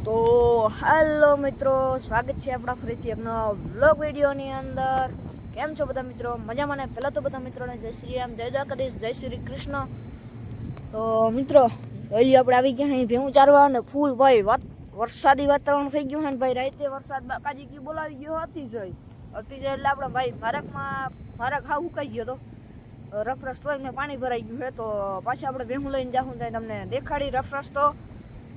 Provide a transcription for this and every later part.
તો હેલો મિત્રો, સ્વાગત છે આપણા ફરીથી એક નવા વ્લોગ વિડીયોની અંદર. કેમ છો બધા મિત્રો? મજામાં ને? પહેલાં તો બધા મિત્રોને જય શ્રી રામ, જય દ્વારકાધીશ, જય શ્રી કૃષ્ણ. તો મિત્રો વહેલી આપણે આવી ગયા અહીં ભેહું ચારવા અને ફૂલ ભાઈ વરસાદી વાતાવરણ થઈ ગયું છે ને ભાઈ. રાતે વરસાદ બાકાજી કી બોલાવી ગયો અતિશય એટલે આપણે ભાઈ મારક હા ઉકાઈ ગયો તો રફ રસ્તો એમને પાણી ભરાઈ ગયું છે. તો પાછા આપણે ભેહું લઈને જાઉં ત્યાં તમને દેખાડી રફ રસ્તો.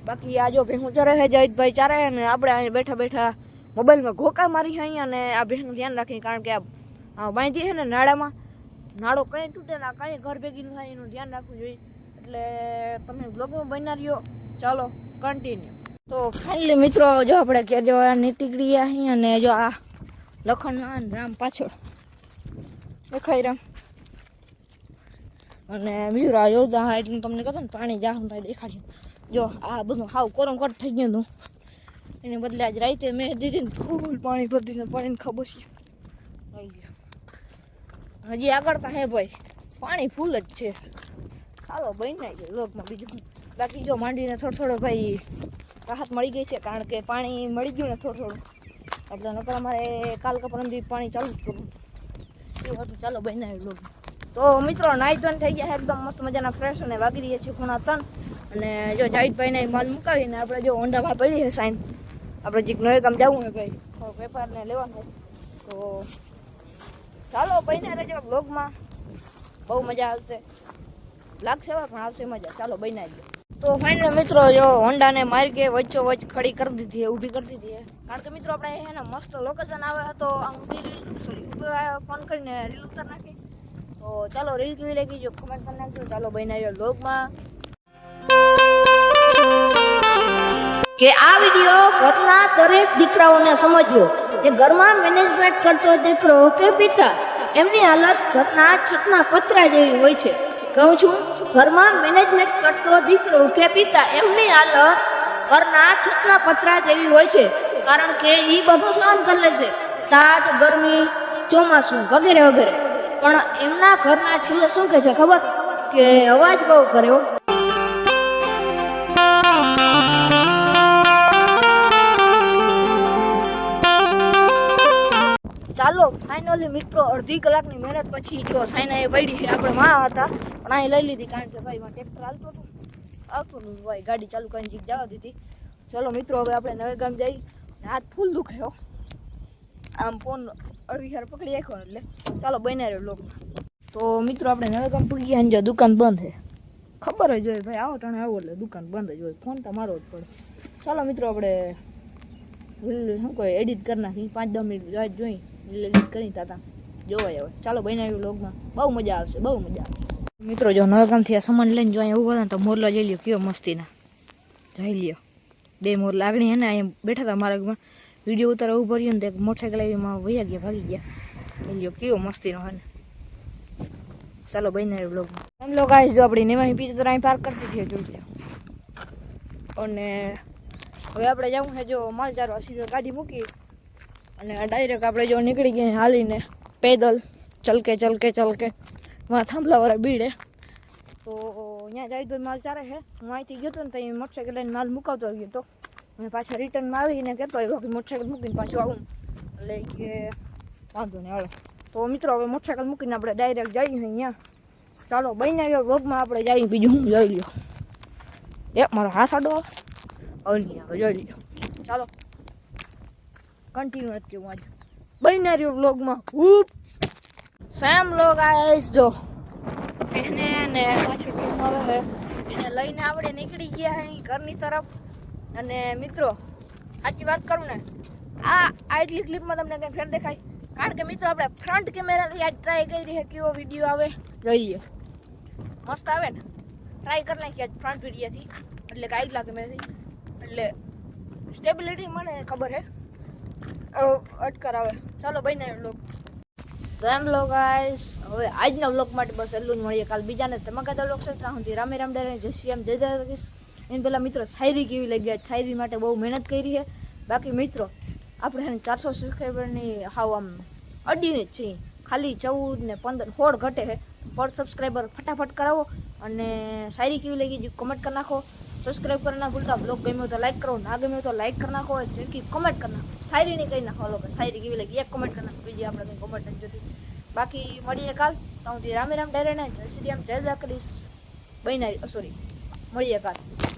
બાકી આ જો ભેહું ચરે છે, જયદભાઈ ચારે ને આપણે અહીંયા બેઠા બેઠા મોબાઈલમાં ઘોકા મારી છે અહીંયા. અને આ ભેહનું ધ્યાન રાખીએ, કારણ કે આ બાંધી છે ને નાળામાં, નાળો કંઈ તૂટે ના કાંઈ ઘર ભેગી ન થાય એનું ધ્યાન રાખવું જોઈએ. એટલે તમે બ્લોગમાં બના રહ્યો, ચાલો કન્ટિન્યુ. તો ફાઇનલી મિત્રો જો આપણે કે જો આ નીકળી ગયા અહીં, અને જો આ લખન રામ પાછળ દેખાય રામ, અને બીજું આ યોજના હા એટલે તમને કહો ને પાણી જાહું થાય દેખાડ્યું. જો આ બધું હાવ કોરમ કટ થઈ ગયું હતું, એને બદલે આજ રાતે મેં દીધી ને ફૂલ પાણી ભરી દીધું, પાણીને ખબર છે આવી ગયું. હજી આગળ તો હે ભાઈ પાણી ફૂલ જ છે. ચાલો બની નાય છે લોકમાં બીજું. બાકી જો માંડીને થોડો ભાઈ રાહત મળી ગઈ છે, કારણ કે પાણી મળી ગયું ને થોડું એટલે નકર અમારે કાલ કપરમથી પાણી ચાલુ જ કરવું એવું હતું. ચાલો બની નાય લોક. તો મિત્રો નાઈ ધોઈને થઈ ગયા એકદમ મસ્ત મજાના ફ્રેશ, અને વાગી રહ્યા છે ખૂણા 3. અને જો જાહિદભાઈને માલ મુકાવીને આપણે જો હોન્ડામાં પડી છે સાઈન, આપણે જીક નવે કામ જવું છે ભાઈ, થોડો વેપારને લેવાનો છે. તો ચાલો બહીને રહેજો બ્લોગમાં, બહુ મજા આવશે, લાગશે પણ આવશે મજા. ચાલો બહીને જ. તો ફાઇનલ મિત્રો જો હોન્ડાને મારી કે વચ્ચો વચ્ચ ખડી કરી દીધી, ઊભી કરી દીધી. કારણ કે મિત્રો આપણે હે ને મસ્ત લોકેશન આવે તો આમ ફોન કરીને રીલ ઉતાર નાખી. તો ચાલો રીલ કેવી લાગી જો કમેન્ટ કરી નાખજો. ચાલો બહીને આવ્યો બ્લોગમાં. કે આ વિડીયો ઘરના દરેક દીકરાઓને સમજવો કે ઘરમાં મેનેજમેન્ટ કરતો દીકરો કે પિતા, એમની હાલત ઘરના છતના પતરા જેવી હોય છે. કહું છું, ઘરમાં મેનેજમેન્ટ કરતો દીકરો કે પિતા, એમની હાલત ઘરના છતના પતરા જેવી હોય છે. કારણ કે એ બધું સહન કરી લે છે, તાટ, ગરમી, ચોમાસું વગેરે વગેરે. પણ એમના ઘરના છેલ્લે શું કહે છે ખબર? કે અવાજ બહુ કર્યો. ચાલો ફાઇનલી મિત્રો અડધી કલાકની મહેનત પછી જો સાઈના એ પડી છે. આપણે માં હતા પણ અહીં લઈ લીધી, કારણ કે ભાઈ માં ટ્રેક્ટર આવતું નહીં ભાઈ, ગાડી ચાલુ કરીને જીક જવા દીધી. ચાલો મિત્રો હવે આપણે નવે ગામ જઈ. હાથ ફૂલ દુખે હો, આમ ફોન અડધી હાર પકડી રાખ્યો એટલે. ચાલો બને રહ્યો લોકમાં. તો મિત્રો આપણે નવે ગામ પડી ગયા, જો દુકાન બંધ છે, ખબર જ હોય ભાઈ આવો ટાણે આવો એટલે દુકાન બંધ જ હોય, ફોન તો મારો જ પડે. ચાલો મિત્રો આપણે શું કહે એડિટ કરી નાખી, 5-10 મિનિટ જોઈ એડિટ કરી તાતા જોવાય હવે. ચાલો બને આવ્યું લોગમાં, બહુ મજા આવશે, બહુ મજા આવશે. મિત્રો જો નવા ગામથી આ સામાન લઈને જો અહીંયા ઊભા હતા તો મોરલા જઈ લ્યો કેવો મસ્તીના જઈ લ્યો. 2 મોર લાગણી હે ને અહીંયા બેઠા હતા મારા વિડીયો ઉતારવા ઉભો રહ્યો ને તો એક મોટરસાઇકલ આવીમાં વૈયા ગયા, ભાગી ગયા. જઈ લ્યો કેવો મસ્તીનો હે ને. ચાલો બને આવ્યું લોગમાં. એમ લોકો આવી જો આપણી નેવાહી પીછે તો અહીં પાર્ક કરતી હતી જોઈ લ્યો. અને હવે આપણે જવું છે જો માલ ચારવા, સીધો ગાડી મૂકી અને ડાયરેક્ટ આપણે જો નીકળી ગયા હાલીને પેદલ ચલકે માં થાંભલાવાળા બીડે. તો અહીંયા જાહિદભાઈ માલ ચારે છે. હું અહીંથી ગયો હતો ને ત્યાં મોટરસાઇકલ લઈને માલ મુકાવતો ગયો હતો, અને પાછા રિટર્નમાં આવીને કહેતો હોય કે મોટરસાઇકલ મૂકીને પાછું આવું, એટલે કે વાંધો નહીં હાલો. તો મિત્રો હવે મોટરસાઇકલ મૂકીને આપણે ડાયરેક્ટ જઈએ અહીંયા. ચાલો બને આવ્યો વ્લોગમાં આપણે જઈએ. બીજું હું જોઈ લ્યો, મારો હાથ આડો આવે જોઈ લ્યો. ચાલો કન્ટિન્યુ નથી કેવું આજે બને રહ્યો વ્લોગમાં. સેમ લોગ આઈસ જો એને ને પાછળ આવે છે, એને લઈને આપણે નીકળી ગયા અહીં ઘરની તરફ. અને મિત્રો સાચી વાત કરું ને, આ એટલી ક્લિપમાં તમને કંઈ ફેર દેખાય, કારણ કે મિત્રો આપણે ફ્રન્ટ કેમેરાથી આજ ટ્રાય કરી છે કેવો વિડીયો આવે જોઈ લ્યો. મસ્ત આવે ને, ટ્રાય કરી નાખી આજ ફ્રન્ટ વિડીયોથી, એટલે કે આગલા કેમેરાથી, એટલે સ્ટેબિલિટી મને ખબર છે અટકર આવે. ચાલો બને લોક સેમ લો ગાઈસ. હવે આજના વ્લોગ માટે બસ એટલું જ. મળીએ કાલ બીજાને ધમાકાદાર વ્લોગ સાથે. સુધી રામે રામ ડાયરે જય શ્રી રામ, જય દ્વારકાધીશ. એને પહેલાં મિત્રો શાયરી કેવી લાગી? શાયરી માટે બહુ મહેનત કરી છે. બાકી મિત્રો આપણે 400 સબસ્ક્રાઈબરની હાવ આમ અડીને જ છીએ, ખાલી 14 ને 15 16 ઘટે છે. પર સબસ્ક્રાઈબર ફટાફટ કરાવો. અને શાયરી કેવી લાગી કમેન્ટ કરી નાખો. સબસ્ક્રાઈબ કરना ભૂલતા, બ્લોગ ગમ્યો તો લાઈક કરો, ના ગમ્યો તો લાઈક કરી નાખો, જેટલી કમેન્ટ કરી નાખો, શાયરીની કહી નાખો, લોકો શાયરી કેવી લાગી એક કમેન્ટ કરી નાખો, બીજી આપણે કંઈ કમેન્ટ નથી જોતી. બાકી મળીએ કાલ, તો હું રામે રામ ડાયરેને જય શ્રી રામ જય દ્વારકાધીશ બન્યા, સોરી મળીએ કાલ.